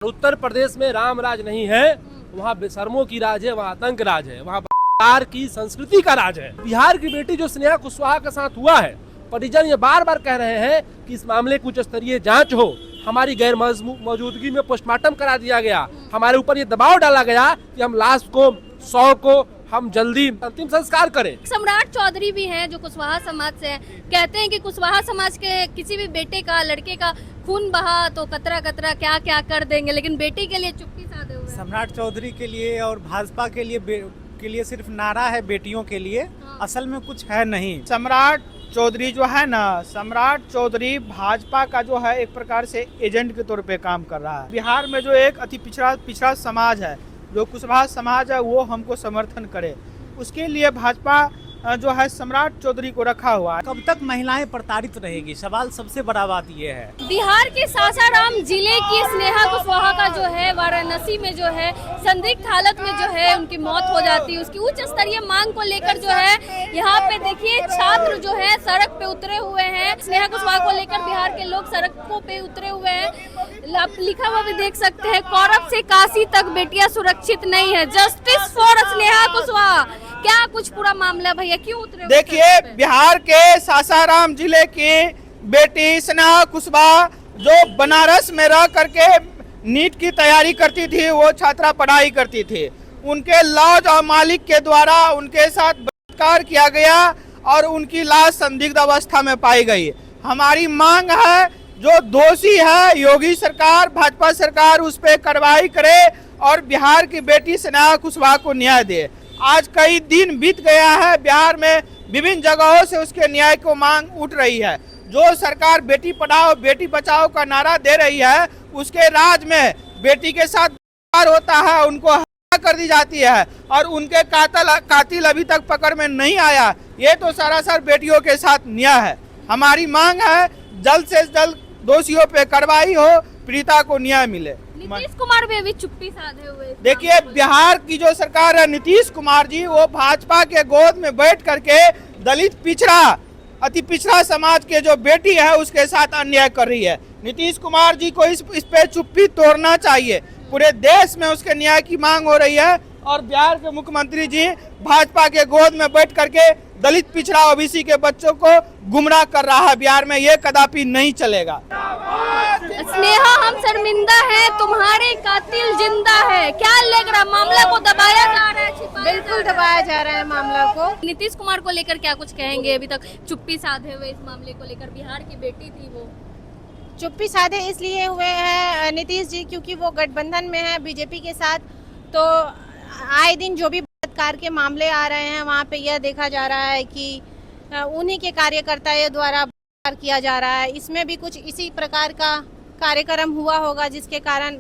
उत्तर प्रदेश में राम राज नहीं है, वहाँ बेशर्मों की राज है, वहाँ आतंक राज है, वहाँ बिहार की संस्कृति का राज है। बिहार की बेटी जो स्नेहा कुशवाहा के साथ हुआ है, परिजन ये बार बार कह रहे हैं कि इस मामले की उच्च स्तरीय जांच हो। हमारी गैर मौजूदगी में पोस्टमार्टम करा दिया गया, हमारे ऊपर ये दबाव डाला गया कि हम लाश को 100 को हम जल्दी अंतिम संस्कार करें। सम्राट चौधरी भी हैं जो कुशवाहा समाज से हैं, कहते हैं कि कुशवाहा समाज के किसी भी बेटे का लड़के का खून बहा तो कतरा कतरा क्या क्या कर देंगे, लेकिन बेटी के लिए चुप्पी साधे हुए। सम्राट चौधरी के लिए और भाजपा के लिए सिर्फ नारा है बेटियों के लिए, असल में कुछ है नहीं। सम्राट चौधरी जो है ना, सम्राट चौधरी भाजपा का जो है एक प्रकार से एजेंट के तौर पे काम कर रहा है। बिहार में जो एक अति पिछड़ा समाज है, जो कुशवाहा समाज है, वो हमको समर्थन करे, उसके लिए भाजपा जो है सम्राट चौधरी को रखा हुआ है। कब तक महिलाएं प्रताड़ित रहेगी, सवाल सबसे बड़ा बात ये है। बिहार के सासाराम जिले की स्नेहा कुशवाहा का जो है वाराणसी में जो है संदिग्ध हालत में जो है उनकी मौत हो जाती है। उसकी उच्च स्तरीय मांग को लेकर जो है यहाँ पे देखिए छात्र जो है सड़क पे उतरे हुए हैं। स्नेहा कुशवाहा को लेकर बिहार के लोग सड़कों पे उतरे हुए हैं। आप लिखा हुआ भी देख सकते हैं, कौरव से काशी तक बेटियां सुरक्षित नहीं है, जस्टिस फॉर स्नेहा कुशवाहा। क्या कुछ पूरा मामला भैया, क्यों उतरे? देखिए, बिहार के सासाराम जिले की बेटी स्नेहा कुशवाहा जो बनारस में रह करके नीट की तैयारी करती थी, वो छात्रा पढ़ाई करती थी, उनके लॉज और मालिक के द्वारा उनके साथ बलात्कार किया गया और उनकी लाश संदिग्ध अवस्था में पाई गई। हमारी मांग है, जो दोषी है योगी सरकार, भाजपा सरकार उस पर कार्रवाई करे और बिहार की बेटी स्नेहा कुशवाहा को न्याय दे। आज कई दिन बीत गया है, बिहार में विभिन्न जगहों से उसके न्याय को मांग उठ रही है। जो सरकार बेटी पढ़ाओ बेटी बचाओ का नारा दे रही है, उसके राज में बेटी के साथ बलात्कार होता है, उनको हत्या कर दी जाती है और उनके कातिल अभी तक पकड़ में नहीं आया। ये तो सरासर बेटियों के साथ न्याय है। हमारी मांग है जल्द से जल्द दोषियों पे कार्रवाई हो, पीड़िता को न्याय मिले। नीतीश कुमार भी अभी चुप्पी साधे हुए। देखिए, बिहार की जो सरकार है, नीतीश कुमार जी, वो भाजपा के गोद में बैठ करके दलित अति पिछड़ा समाज के जो बेटी है उसके साथ अन्याय कर रही है। नीतीश कुमार जी को इस पे चुप्पी तोड़ना चाहिए। पूरे देश में उसके न्याय की मांग हो रही है और बिहार के मुख्यमंत्री जी भाजपा के गोद में बैठ करके दलित पिछड़ा ओबीसी के बच्चों को गुमराह कर रहा है। बिहार में ये कदापि नहीं चलेगा। स्नेहा, हम शर्मिंदा हैं, तुम्हारे कातिल जिंदा है। क्या लग रहा, मामला को दबाया जा रहा है? बिल्कुल दबाया जा रहा है मामला को। नीतीश कुमार को लेकर क्या कुछ कहेंगे? अभी तक चुप्पी साधे हुए इस मामले को लेकर, बिहार की बेटी थी वो। चुप्पी साधे इसलिए हुए हैं नीतीश जी क्योंकि वो गठबंधन में है बीजेपी के साथ, तो आए दिन जो भी बलात्कार के मामले आ रहे हैं वहाँ पे यह देखा जा रहा है कि उन्हीं के कार्यकर्ताओं द्वारा बलात्कार किया जा रहा है। इसमें भी कुछ इसी प्रकार का कार्यक्रम हुआ होगा जिसके कारण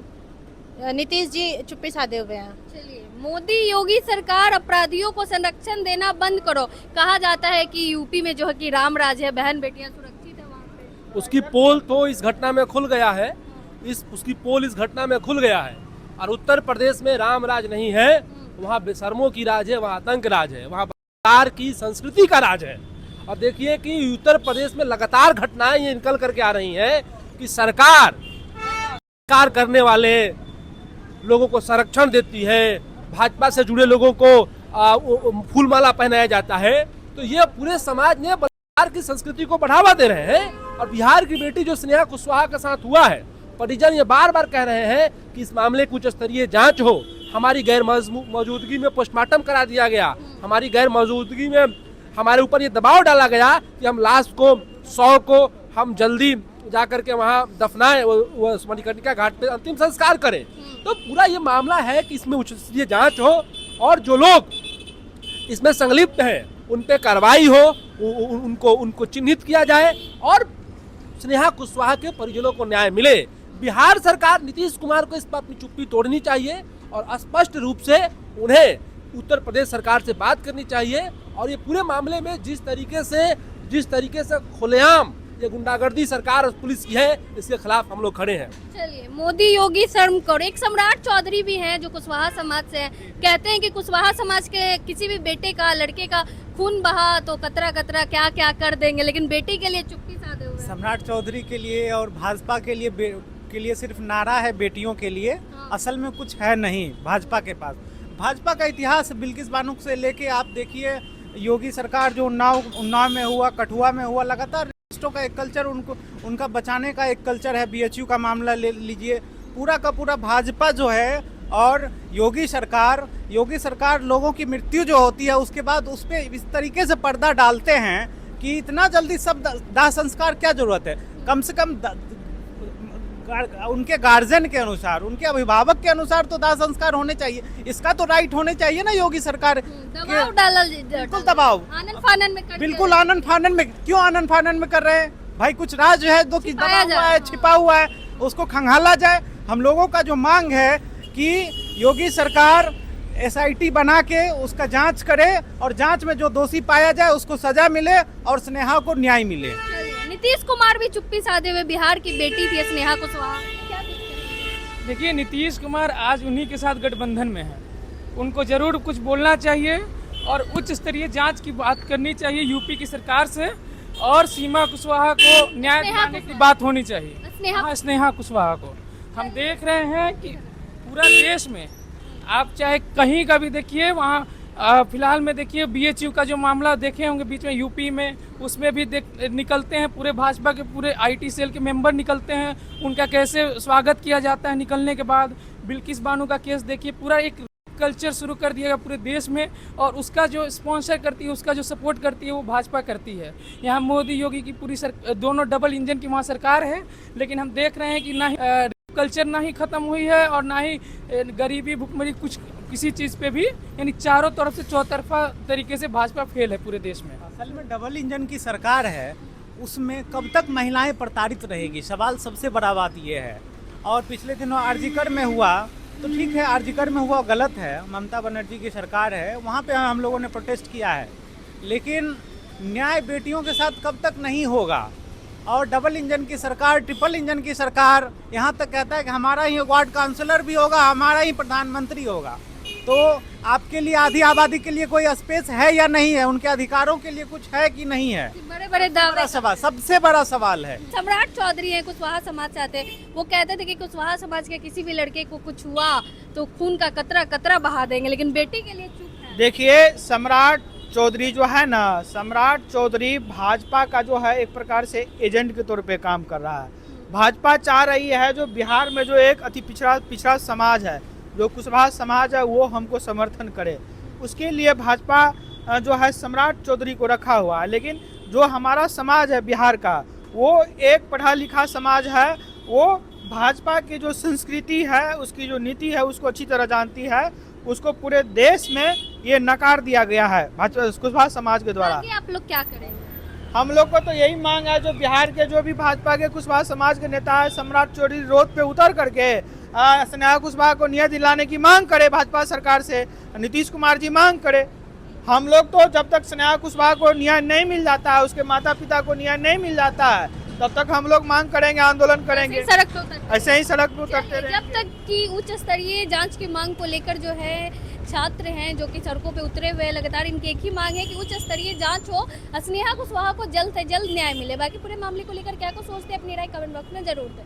नीतीश जी चुप्पी साधे हुए हैं। चलिए, मोदी योगी सरकार अपराधियों को संरक्षण देना बंद करो। कहा जाता है कि यूपी में जो है कि राम राज है, बहन बेटियां सुरक्षित है वहाँ पे। उसकी पोल तो इस घटना में खुल गया है, उसकी पोल इस घटना में खुल गया है। और उत्तर प्रदेश में राम राज नहीं है, वहाँ बेशर्मों की राज है, वहाँ आतंक राज है, वहाँ बिहार की संस्कृति का राज है। और देखिए कि उत्तर प्रदेश में लगातार घटनाएं ये निकल करके आ रही हैं कि सरकार करने वाले लोगों को संरक्षण देती है, भाजपा से जुड़े लोगों को फूलमाला पहनाया जाता है। तो ये पूरे समाज ने बिहार की संस्कृति को बढ़ावा दे रहे हैं। और बिहार की बेटी जो स्नेहा कुशवाहा के साथ हुआ है, परिजन ये बार बार कह रहे हैं कि इस मामले की उच्च स्तरीय जांच हो। हमारी गैर मौजूदगी में पोस्टमार्टम करा दिया गया, हमारी गैर मौजूदगी में हमारे ऊपर ये दबाव डाला गया कि हम लाश को 100 को हम जल्दी जा करके वहाँ दफनाएं, वो मणिकर्णिका घाट पे अंतिम संस्कार करें। तो पूरा ये मामला है कि इसमें उच्च स्तरीय जांच हो और जो लोग इसमें संलिप्त हैं उन पे कार्रवाई हो, उनको चिन्हित किया जाए और स्नेहा कुशवाहा के परिजनों को न्याय मिले। बिहार सरकार नीतीश कुमार को इस पर अपनी चुप्पी तोड़नी चाहिए और स्पष्ट रूप से उन्हें उत्तर प्रदेश सरकार से बात करनी चाहिए। और ये पूरे मामले में जिस तरीके से खुलेआम ये गुंडागर्दी सरकार और पुलिस की है, इसके खिलाफ हम लोग खड़े हैं। चलिए, मोदी योगी शर्म करो। एक सम्राट चौधरी भी हैं जो कुशवाहा समाज से हैं, कहते हैं कि कुशवाहा समाज के किसी भी बेटे का लड़के का खून बहा तो कतरा कतरा क्या क्या कर देंगे, लेकिन बेटी के लिए चुप्पी साधे हुए। सम्राट चौधरी के लिए और भाजपा के के लिए सिर्फ नारा है बेटियों के लिए, असल में कुछ है नहीं भाजपा के पास। भाजपा का इतिहास बिल्किस बानो से लेके आप देखिए, योगी सरकार जो उन्नाव में हुआ, कठुआ में हुआ, लगातार रेपिस्टों का एक कल्चर, उनका बचाने का एक कल्चर है। BHU का मामला ले लीजिए, पूरा का पूरा भाजपा जो है और योगी सरकार लोगों की मृत्यु जो होती है उसके बाद उस पर इस तरीके से पर्दा डालते हैं कि इतना जल्दी सब दाह संस्कार क्या जरूरत है। कम से कम उनके गार्जियन के अनुसार, उनके अभिभावक के अनुसार तो दाह संस्कार होने चाहिए। इसका तो राइट होने चाहिए ना योगी सरकार। दबाव डाला, बिल्कुल दबाव, आनन फानन में कर बिल्कुल आनन फानन में। क्यों आनन फानन में कर रहे हैं भाई? कुछ राज है जो कि दबा हुआ है, छिपा हुआ है, उसको खंगाला जाए। हम लोगों का जो मांग है कि योगी सरकार SIT बना के उसका जांच करे और जांच में जो दोषी पाया जाए उसको सजा मिले और स्नेहा को न्याय मिले। नीतीश कुमार भी चुप्पी साधे हुए, बिहार की बेटी थी स्नेहा कुशवाहा, क्या कुछ? देखिए, नीतीश कुमार आज उन्हीं के साथ गठबंधन में है, उनको जरूर कुछ बोलना चाहिए और उच्च स्तरीय जांच की बात करनी चाहिए यूपी की सरकार से, और सीमा कुशवाहा को न्याय दिलाने की बात होनी चाहिए। हाँ, स्नेहा कुशवाहा को। हम देख रहे हैं कि पूरा देश में आप चाहे कहीं का भी देखिए, वहाँ फिलहाल में देखिए BHU का जो मामला देखे होंगे बीच में यूपी में, उसमें भी निकलते हैं पूरे भाजपा के पूरे IT सेल के मेंबर निकलते हैं, उनका कैसे स्वागत किया जाता है निकलने के बाद। बिल्किस बानो का केस देखिए, पूरा एक कल्चर शुरू कर दिया गया पूरे देश में, और उसका जो स्पॉन्सर करती है, उसका जो सपोर्ट करती है वो भाजपा करती है। यहाँ मोदी योगी की पूरी दोनों डबल इंजन की वहाँ सरकार है, लेकिन हम देख रहे हैं कि ना ही कल्चर ना ही खत्म हुई है और ना ही गरीबी भुखमरी कुछ किसी चीज़ पे भी, यानी चारों तरफ से चौतरफा तरीके से भाजपा फेल है पूरे देश में। असल में डबल इंजन की सरकार है, उसमें कब तक महिलाएं प्रताड़ित रहेगी, सवाल सबसे बड़ा बात ये है। और पिछले दिनों आरजीकर में हुआ, तो ठीक है आरजीकर में हुआ गलत है, ममता बनर्जी की सरकार है, वहाँ पे हम लोगों ने प्रोटेस्ट किया है, लेकिन न्याय बेटियों के साथ कब तक नहीं होगा। और डबल इंजन की सरकार, ट्रिपल इंजन की सरकार, यहाँ तक कहता है कि हमारा ही वार्ड काउंसलर भी होगा, हमारा ही प्रधानमंत्री होगा। तो आपके लिए, आधी आबादी के लिए कोई स्पेस है या नहीं है? उनके अधिकारों के लिए कुछ है कि नहीं है? बड़े बड़े दावे, सवाल, सबसे बड़ा सवाल है। सम्राट चौधरी है, कुशवाहा समाज से आते, वो कहते थे कि कुशवाहा समाज के किसी भी लड़के को कुछ हुआ तो खून का कतरा कतरा बहा देंगे, लेकिन बेटी के लिए चुप है। देखिए, सम्राट चौधरी जो है ना, सम्राट चौधरी भाजपा का जो है एक प्रकार से एजेंट के तौर पे काम कर रहा है। भाजपा चाह रही है जो बिहार में जो एक अति पिछड़ा समाज है, जो कुशवाहा समाज है, वो हमको समर्थन करे, उसके लिए भाजपा जो है सम्राट चौधरी को रखा हुआ है। लेकिन जो हमारा समाज है बिहार का, वो एक पढ़ा लिखा समाज है, वो भाजपा की जो संस्कृति है, उसकी जो नीति है, उसको अच्छी तरह जानती है। उसको पूरे देश में ये नकार दिया गया है भाजपा कुशवाहा समाज के द्वारा। आगे आप लोग क्या करेंगे? हम लोग को तो यही मांग है, जो बिहार के जो भी भाजपा के कुशवाहा समाज के नेता है, सम्राट चौधरी रोड पे उतर करके स्नेहा कुशवाहा को न्याय दिलाने की मांग करे भाजपा सरकार से, नीतीश कुमार जी मांग करे। हम लोग तो जब तक स्नेहा कुशवाहा को न्याय नहीं मिल जाता है, उसके माता पिता को न्याय नहीं मिल जाता है, तब तक हम लोग मांग करेंगे, आंदोलन करेंगे, सड़क पे उतरते ऐसे ही सड़क पर उतरते रहेंगे। जब तक कि उच्च स्तरीय जांच की मांग को लेकर जो है छात्र हैं जो कि सड़कों पे उतरे हुए लगातार, इनकी एक ही मांग है कि उच्च स्तरीय जांच हो, स्नेहा कुशवाहा को जल्द से जल्द न्याय मिले। बाकी पूरे मामले को लेकर क्या को सोचते हैं, अपनी राय कमेंट बॉक्स में जरूर दें।